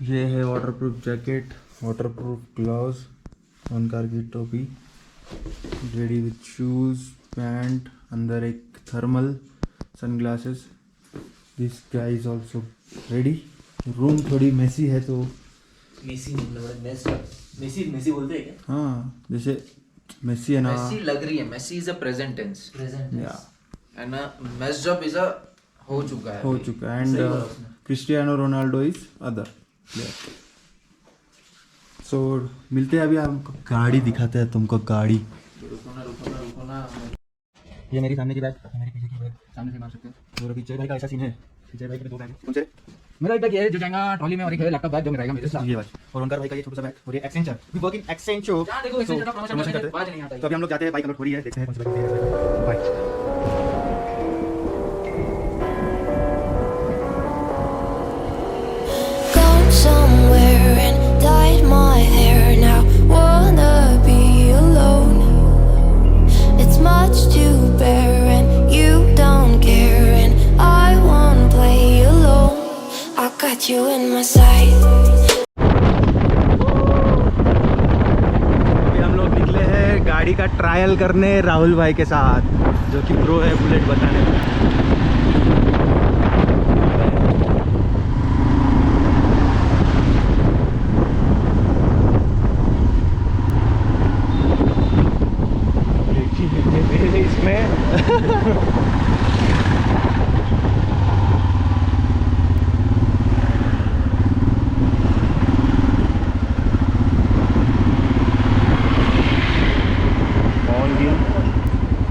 ये है waterproof jacket, waterproof gloves, one car की टोपी, रेडी विथ शूज़, पैंट, अंदर एक thermal, sunglasses. This guy is also ready. Room थोड़ी मेसी है तो मेसी मेसी मेसी बोलते हैं क्या? हाँ, जैसे मेसी है ना, मेसी लग रही है। Messy is a present tense present या and mess job is a हो चुका है हो चुका है। And Cristiano Ronaldo is other player. So मिलते हैं अभी, आपको गाड़ी दिखाते हैं तुमको। गाड़ी रुको ना। ये मेरी सामने की बैग, मेरी पीछे की बैग, सामने से मार सकते हो। और पीछे भाई का ऐसा सीन है, पीछे भाई के दो बैग हैं। कौन से? मेरा एक बैग ये जो जाएगा ट्रॉली में, और एक है लैपटॉप बैग जो मेरा रहेगा मेरे साथ। ये बात। और ओंकार भाई का ये छोटा सा बैग, और ये exchanger, we work in exchanger. यार देखो एक्सचेंजर का प्रमोशन करते हैं, बात नहीं आता है। तो अभी हम लोग जाते हैं, बाइक लोड हो रही है, देखते हैं कौन सी बाइक है। Bye. Gone somewhere and dyed my hair now. Wanna be alone. It's much to bear and you don't care, and I wanna play alone. I got you in my sight. अभी हम लोग निकले हैं गाड़ी का trial करने राहुल भाई के साथ, जो कि प्रो है बुलेट बताने में।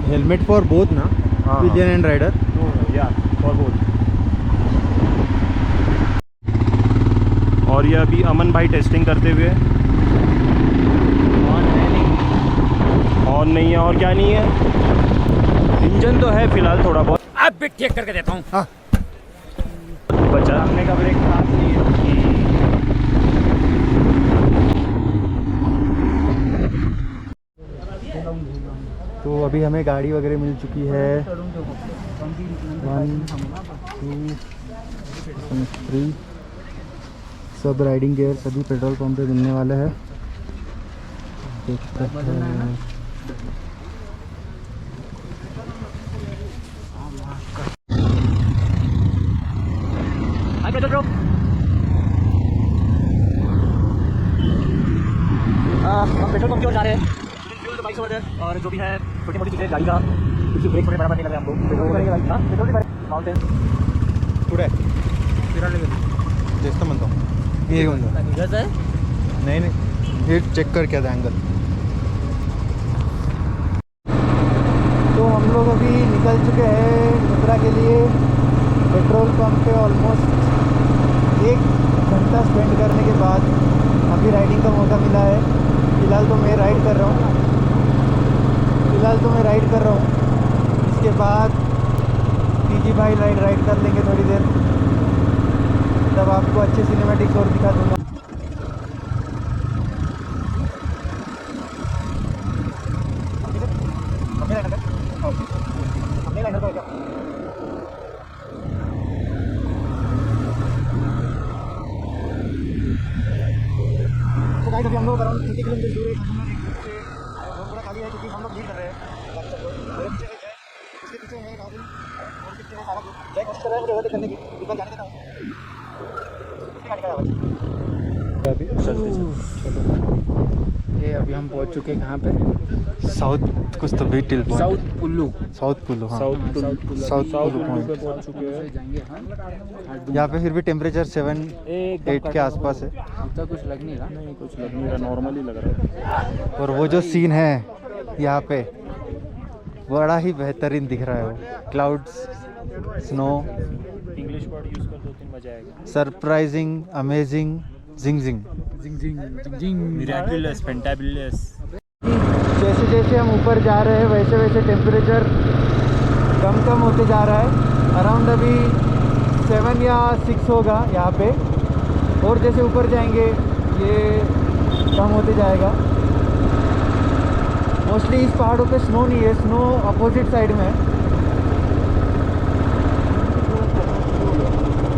हेलमेट फॉर बोथ ना, पिलियन एंड राइडर। या फॉर बोथ। और ये अभी अमन भाई टेस्टिंग करते हुए ऑन नहीं है। और क्या नहीं है, इंजन तो है फिलहाल थोड़ा बहुत। अब भी चेक करके देता हूँ। हाँ, बचा सामने का ब्रेक खराब नहीं है। तो अभी हमें गाड़ी वगैरह मिल चुकी है। 1 2 3 सब राइडिंग गियर सभी पेट्रोल पंप पे मिलने वाले हैं। देखते हैं। हम पेट्रोल पंप की ओर जा रहे हैं। फ्यूल तो 22 हो जाए, और जो भी है छोटी मोटी चीज़ें गाड़ी का, कुछ ब्रेक थोड़े बराबर नहीं लग रहे हमको। पेट्रोल करेंगे भाई। हाँ पेट्रोल भी भरे। माउंटेन पुढे तेच तर म्हणतो हे घेऊन जा. निघायचं आहे. नहीं ये चेक कर क्या था एंगल। तो हम लोग अभी निकल चुके हैं मथुरा के लिए। पेट्रोल पंप पे ऑलमोस्ट 1 घंटा स्पेंड करने के बाद अभी राइडिंग का मौका मिला है। फ़िलहाल तो मैं राइड कर रहा हूँ। इसके बाद टीजी भाई राइड कर लेंगे थोड़ी देर, तब आपको अच्छे सिनेमैटिक्स और दिखा दूँगा। तो गाइस अभी हम लोग अराउंड 30 किलोमीटर दूर है। रोड पूरा खाली है क्योंकि हम लोग लीड कर रहे हैं। मेरे पीछे है जय, उसके पीछे है राहुल, और पीछे है सारा ग्रुप। जय कोशिश कर रहा है मुझे ओवरटेक करने की, एक बार जाने देता हूँ। इसकी गाड़ी का आवाज़ अभी चलते। ये अभी हम पहुंच चुके हैं कहाँ पे? साउथ कुछ तो बीटिल साउथ पुल्लू। साउथ पुल्लू, हाँ साउथ पुल्लू पॉइंट पे पहुंच चुके हैं। जाएंगे हम। यहाँ पे फिर भी टेम्परेचर 7-8 के आसपास है। इतना कुछ लग नहीं रहा। नहीं कुछ लग नहीं रहा, नॉर्मली लग रहा है। और वो जो सीन है यहाँ पे बड़ा ही बेहतरीन दिख रहा है। वो clouds, snow, English word use कर 2-3 मजा आएगा। Surprising, amazing, zing zing. Zing zing zing zing. Miraculous, fantabulous. जैसे जैसे हम ऊपर जा रहे हैं वैसे वैसे टेम्परेचर कम होते जा रहा है। अराउंड अभी 7 या 6 होगा यहाँ पे, और जैसे ऊपर जाएंगे ये कम होते जाएगा। मोस्टली इस पहाड़ों पे स्नो नहीं है, स्नो अपोजिट साइड में है।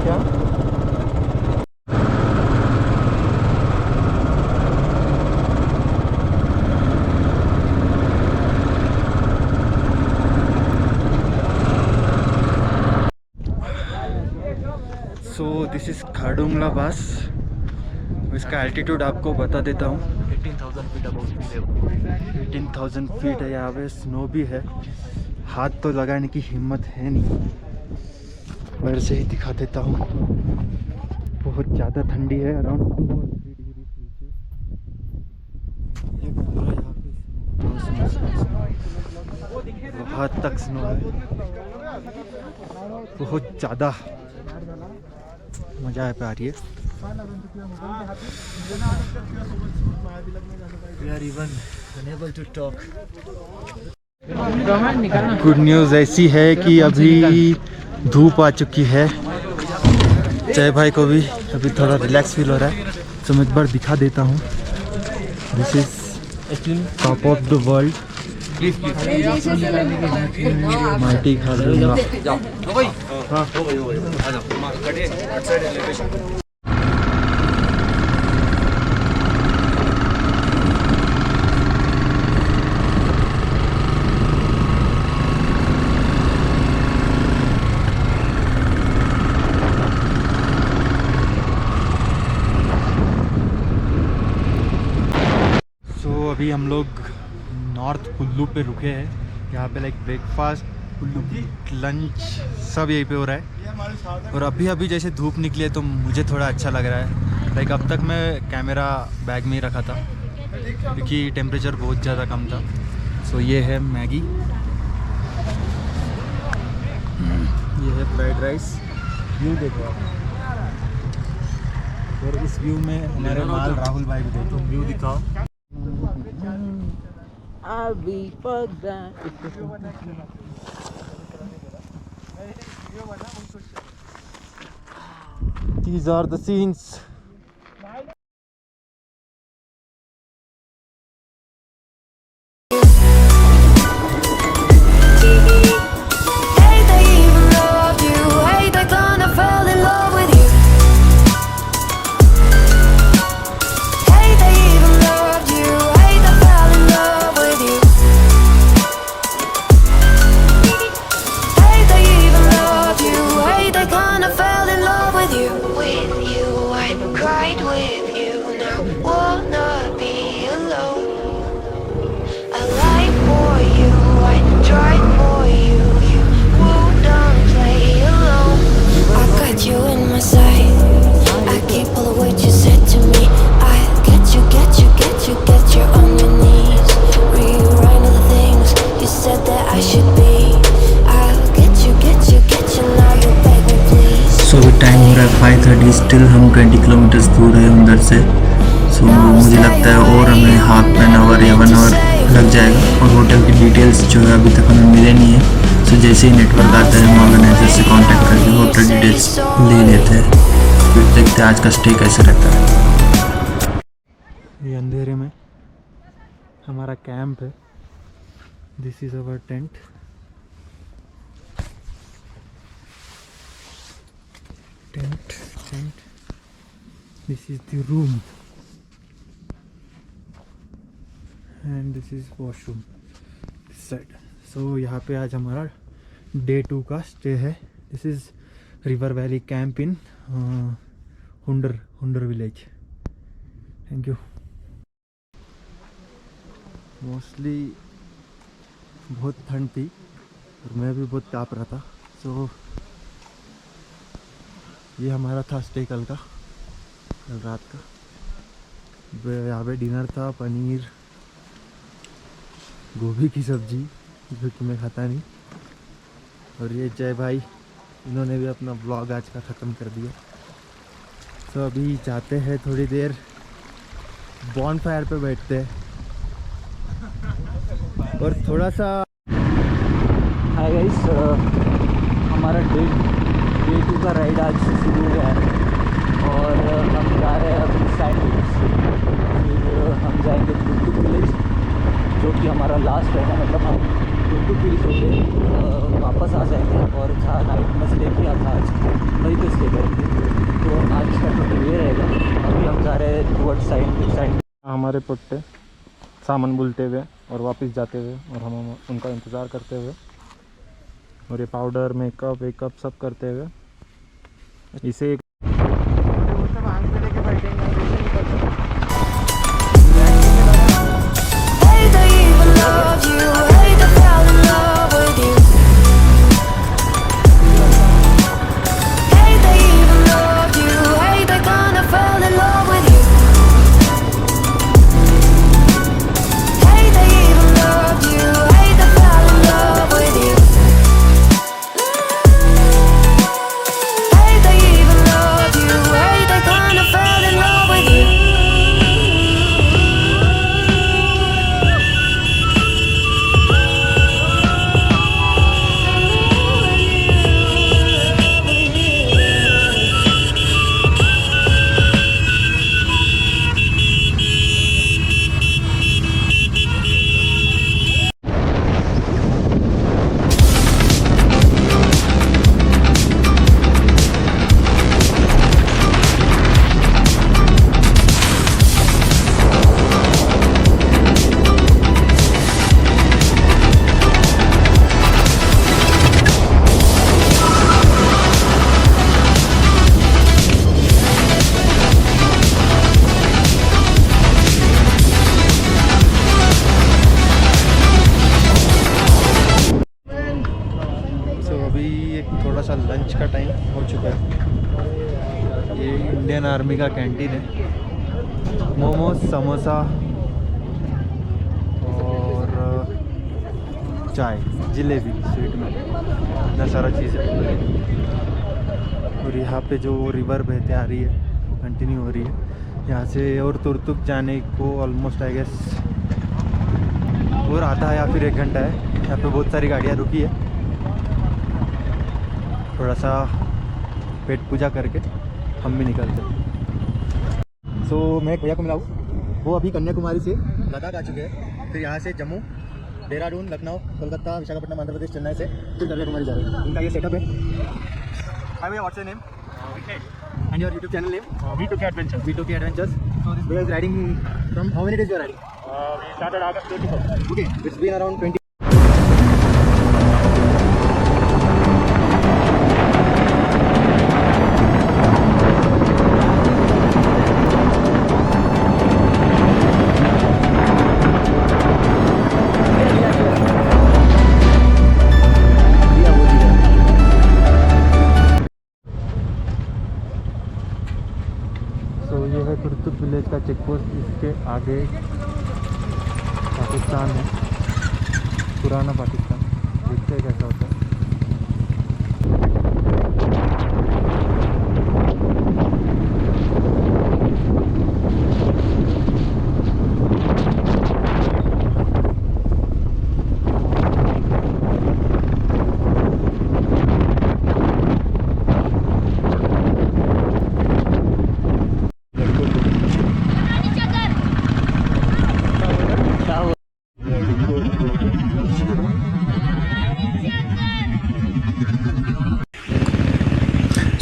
क्या दिस इज खारडुंगला पास। इसका एल्टीट्यूड आपको बता देता हूँ। 18,000 feet above sea level. 18,000 feet है। यहाँ पे स्नो भी है, हाथ तो लगाने की हिम्मत है नहीं, बाहर से ही दिखा देता हूँ। बहुत ज़्यादा ठंडी है, अराउंड 2 और 3 डिग्री सेल्सियस। ये पूरा यहाँ पे बहुत तक स्नो है, बहुत ज़्यादा मज़ा आ रही है। We are even unable to talk. Good news ऐसी है कि अभी धूप आ चुकी है। जय भाई को भी अभी थोड़ा रिलैक्स फील हो रहा है, तो मैं एक बार दिखा देता हूँ। This is top of the world, mighty Khardung La. अभी हम लोग नॉर्थ कुल्लू पे रुके हैं। यहाँ पे लाइक ब्रेकफास्ट, कुल्लू लंच सब यहीं पे हो रहा है। और अभी अभी जैसे धूप निकली है तो मुझे थोड़ा अच्छा लग रहा है। लाइक अब तक मैं कैमरा बैग में ही रखा था क्योंकि टेम्परेचर बहुत ज़्यादा कम था। सो ये है मैगी, ये है फ्राइड राइस। व्यू देखो आप, और इस व्यू में हमारे माल राहुल भाई भी देखो। व्यू दिखाओ। I'll be for that. These are the scenes. Hey, they even loved you. Hey, they gonna fall in love with you. Hey, they even loved you. Hey, they fell in love with you. Hey, they even loved you. Hey, they gonna fall in love with you. With you, I cried with you. Now wanna be alone. I lied for you, I tried for you. You wouldn't play alone. I got you in my sight. I keep all of what you said to me. I get you, get you, get you, get you on your knees. Rewrite all the things you said that I should be. I'll get you, get you, get you. Now you beg me please. सो अभी time हो रहा है 5:30, still हम 20 kilometres दूर है उधर से। सो मुझे लगता है और हमें हाफ एन आवर या 1 आवर लग जाएगा। और होटल की डिटेल्स जो है अभी तक हमें मिले नहीं है। सो जैसे ही नेटवर्क आता है हम ऑर्गेनाइजर से कांटेक्ट करके होटल डिटेल्स ले लेते हैं, फिर देखते हैं आज का स्टे कैसे रहता है। ये अंधेरे में हमारा कैंप है। This is our tent. Tent this is the room and this is washroom this side. So यहाँ पे आज हमारा डे 2 का स्टे है। This is river valley camp in Hunder village. Thank you. Mostly बहुत ठंड थी और मैं भी बहुत ताप रहा था। सो ये हमारा था स्टे कल रात का। यहाँ पे डिनर था पनीर, गोभी की सब्जी जो कि मैं खाता नहीं। और ये जय भाई, इन्होंने भी अपना व्लॉग आज का ख़त्म कर दिया। तो अभी जाते हैं, थोड़ी देर बॉन फायर पे बैठते हैं और थोड़ा सा। हाय गाइस, हमारा डे 2 का राइड आज शुरू हो गया है और हम जा रहे हैं अभी साइड फिर हम जाएंगे टुकटुक विलेज जो कि हमारा लास्ट है। मतलब हम टुकटुक विलेज होके वापस आ जाएंगे और जहाँ नाइट में स्टे किया था आज वहीं पे स्टे करेंगे। तो आज का टोटल ये रहेगा। अभी हम जा रहे हैं टूवर्ड साइड हमारे पुट्टे सामान बुलते हुए और वापस जाते हुए और हम उनका इंतज़ार करते हुए और ये पाउडर मेकअप वेकअप सब करते हुए इसे इंडियन आर्मी का कैंटीन है। मोमोज, समोसा और चाय, जलेबी स्वीट में, इतना सारा चीज़ है। और यहाँ पे जो रिवर बहते आ रही है वो कंटिन्यू हो रही है यहाँ से, और तुरतुक जाने को ऑलमोस्ट आई गेस और आधा या फिर 1 घंटा है। यहाँ पे बहुत सारी गाड़ियाँ रुकी है। थोड़ा सा पेट पूजा करके हम भी निकलते हैं। सो मैं एक भैया को मिला हूँ, वो अभी कन्याकुमारी से लद्दाख आ चुके हैं, फिर यहाँ से जम्मू, देहरादून, लखनऊ, कोलकाता, विशाखापट्टनम, आंध्र प्रदेश, चेन्नई से फिर कन्याकुमारी जा रहे हैं। इनका ये सेटअप है। हाय भैया, what's your name and your YouTube channel name? V2K Adventures. V2K Adventures. So this भैया is riding from how many days you are riding? We started August 24th. Okay, it's been around 20. तो ये है Turtuk village का check post. इसके आगे पाकिस्तान है, पुराना पाकिस्तान। देखते हैं कैसा होता है।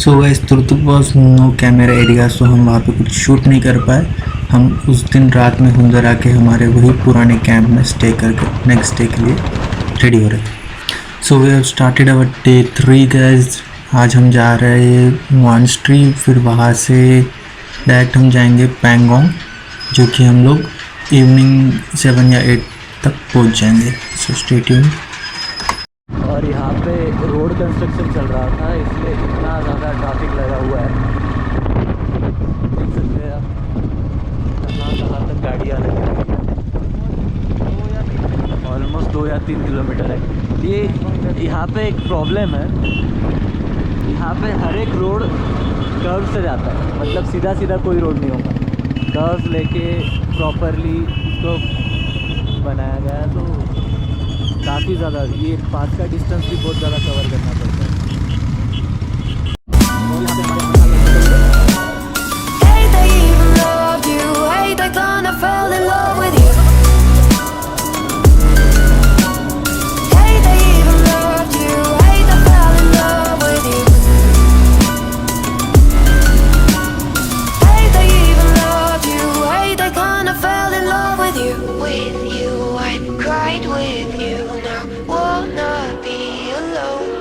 So guys, Turtuk was no camera area, so हम वहाँ पे कुछ शूट नहीं कर पाए। हम उस दिन रात में हुंदर आके हमारे वही पुराने कैंप में स्टे करके नेक्स्ट डे के लिए रेडी हो रहे थे। So we have started our day 3 guys. आज हम जा रहे हैं मॉन्स्ट्री, फिर वहाँ से डायरेक्ट हम जाएंगे पैंगोंग, जो कि हम लोग इवनिंग 7 या 8 तक पहुँच जाएंगे। So stay tuned. और यहाँ पे रोड कंस्ट्रक्शन चल रहा था, इसलिए इतना ज़्यादा ट्रैफिक लगा हुआ है। देख सकते हैं आप कहाँ तक गाड़ियाँ लगी हैं। ऑलमोस्ट 2 या 3 किलोमीटर है ये। यहाँ पे एक प्रॉब्लम है, यहाँ पे हर एक रोड कर्व से जाता है, मतलब सीधा सीधा कोई रोड नहीं होगा। कर्व लेके प्रॉपरली इसको बनाया गया है, तो काफ़ी ज़्यादा ये पास का डिस्टेंस भी बहुत ज़्यादा कवर करना पड़ता है। Hey, they even loved you. Hey, they kinda fell in love with you. Hey, they even loved you. Hey, they fell in love with you. Hey, they even loved you. Hey, they kinda fell in love with you. With you, I cried with you. Now wanna be alone.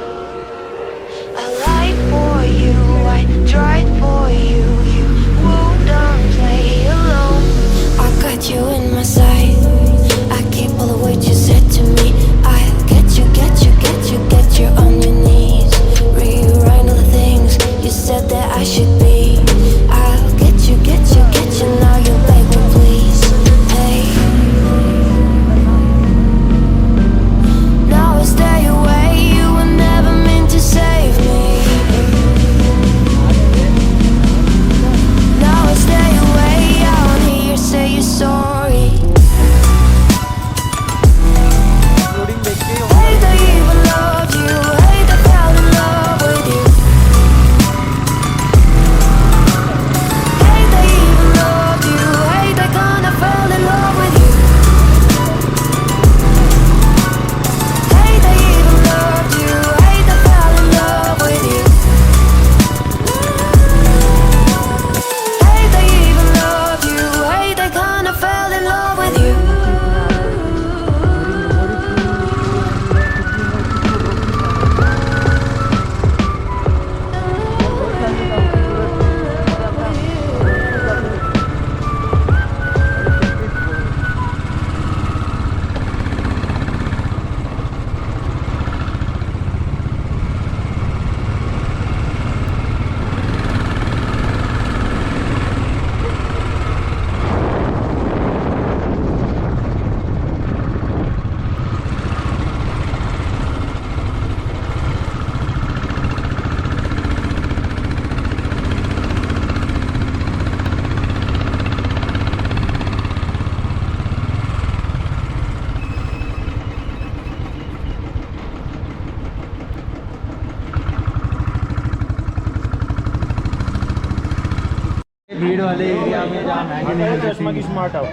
भीड़ वाले area में जहाँ Maggi नहीं चश्मा की smart आओ।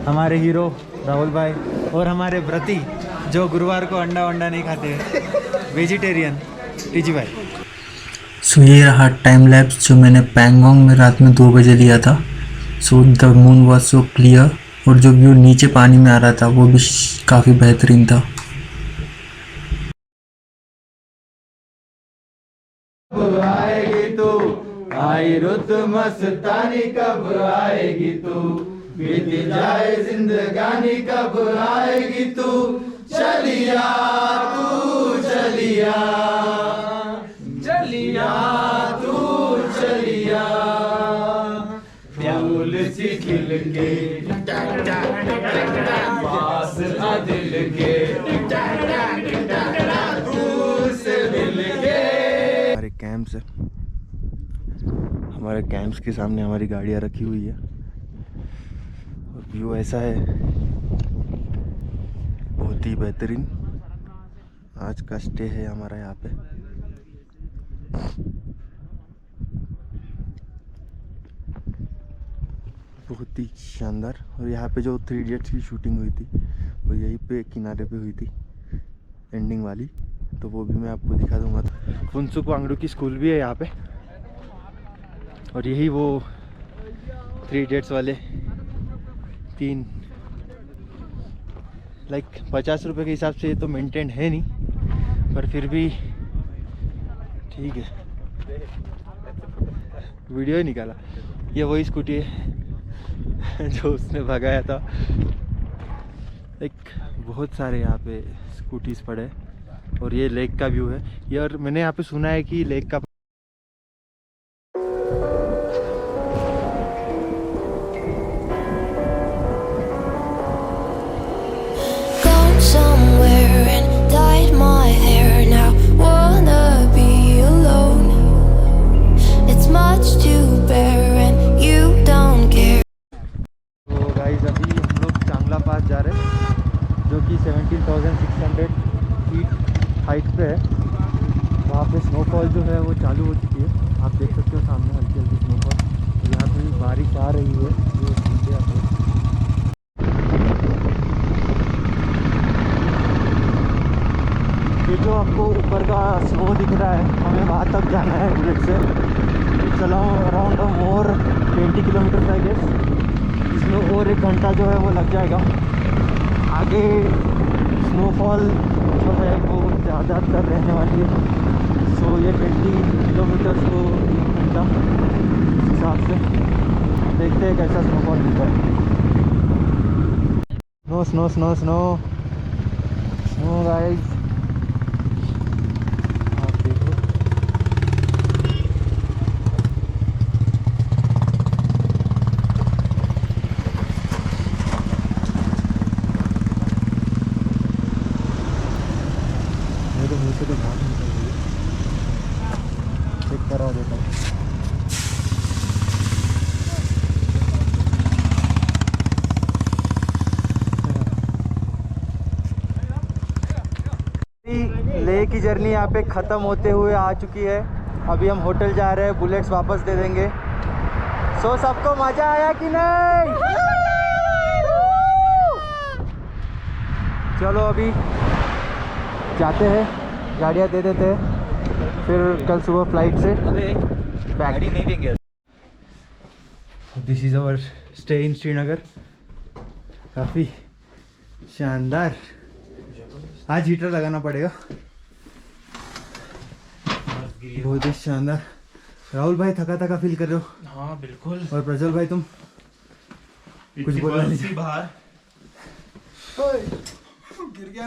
हमारे hero Rahul भाई और हमारे व्रती जो गुरुवार को अंडा वंडा नहीं खाते वेजिटेरियन टीजी भाई। सो ये रहा टाइम लैप्स जो मैंने पैंगोंग में रात में 2 बजे लिया था। So the moon was so clear और जो व्यू नीचे पानी में आ रहा था वो भी काफ़ी बेहतरीन था। आएगी तू आई रुत मस्तानी कब आएगी तू बीत जाए जिंदगानी कब आएगी तू चलिया तू चलिया चलिया तू चलिया फूल सी खिल के पास आ दिल के दूर से मिल के। हमारे कैंप्स है, हमारे कैंप्स के सामने हमारी गाड़ियाँ रखी हुई है और व्यू ऐसा है बहुत ही बेहतरीन। आज का स्टे है हमारा यहाँ पे। बहुत ही शानदार। और यहाँ पे जो 3 इडियट्स की शूटिंग हुई थी वो यहीं पे किनारे पे हुई थी एंडिंग वाली, तो वो भी मैं आपको दिखा दूंगा। फुनसुक वांगडू की स्कूल भी है यहाँ पे और यही वो 3 इडियट्स वाले 3 लाइक 50 रुपये के हिसाब से ये तो मेंटेन है नहीं, पर फिर भी ठीक है। वीडियो ही निकाला। ये वही स्कूटी है जो उसने भगाया था। एक बहुत सारे यहाँ पे स्कूटीज पड़े और ये लेक का व्यू है ये। और मैंने यहाँ पे सुना है कि लेक का Gone somewhere and dyed my hair now. Wanna be alone. It's much to bear and you don't care. तो गाइस अभी हम लोग चांगला पास जा रहे हैं जो कि 17,600 फीट हाइट पे है। वहाँ पे स्नोफॉल जो है वो चालू हो चुकी है। आप देख सकते हो सामने हल्की हल्की स्नोफॉल। यहाँ पे भी बारिश आ रही है जो सीधे आप ये जो आपको ऊपर का स्नो दिख रहा है हमें वहाँ तक जाना है बुलेट से। चलाओ around more 20 kilometre I guess. इसमें और 1 घंटा जो है वो लग जाएगा। आगे स्नोफॉल जो है वो ज़्यादातर रहने वाली है। सो ये 20 किलोमीटर को 1 घंटा इस हिसाब से देखते हैं कैसा स्नोफॉल मिलता है। Snow snow snow snow snow guys आप देखो। मेरे मुँह से तो भाप निकल रही है। चेक करा देता हूँ। लेह की जर्नी यहाँ पे ख़त्म होते हुए आ चुकी है। अभी हम होटल जा रहे हैं, बुलेट्स वापस दे देंगे। सो सबको मज़ा आया कि नहीं? चलो अभी जाते हैं, गाड़ियाँ दे देते हैं, फिर कल सुबह फ्लाइट से गाड़ी नहीं देंगे। This is our stay in Srinagar. काफ़ी शानदार। आज हीटर लगाना पड़ेगा। बहुत ही शानदार। राहुल भाई थका थका फील कर रहे हो? हाँ बिल्कुल। और प्रज्वल भाई तुम कुछ बोलना नहीं? बाहर गिर गया।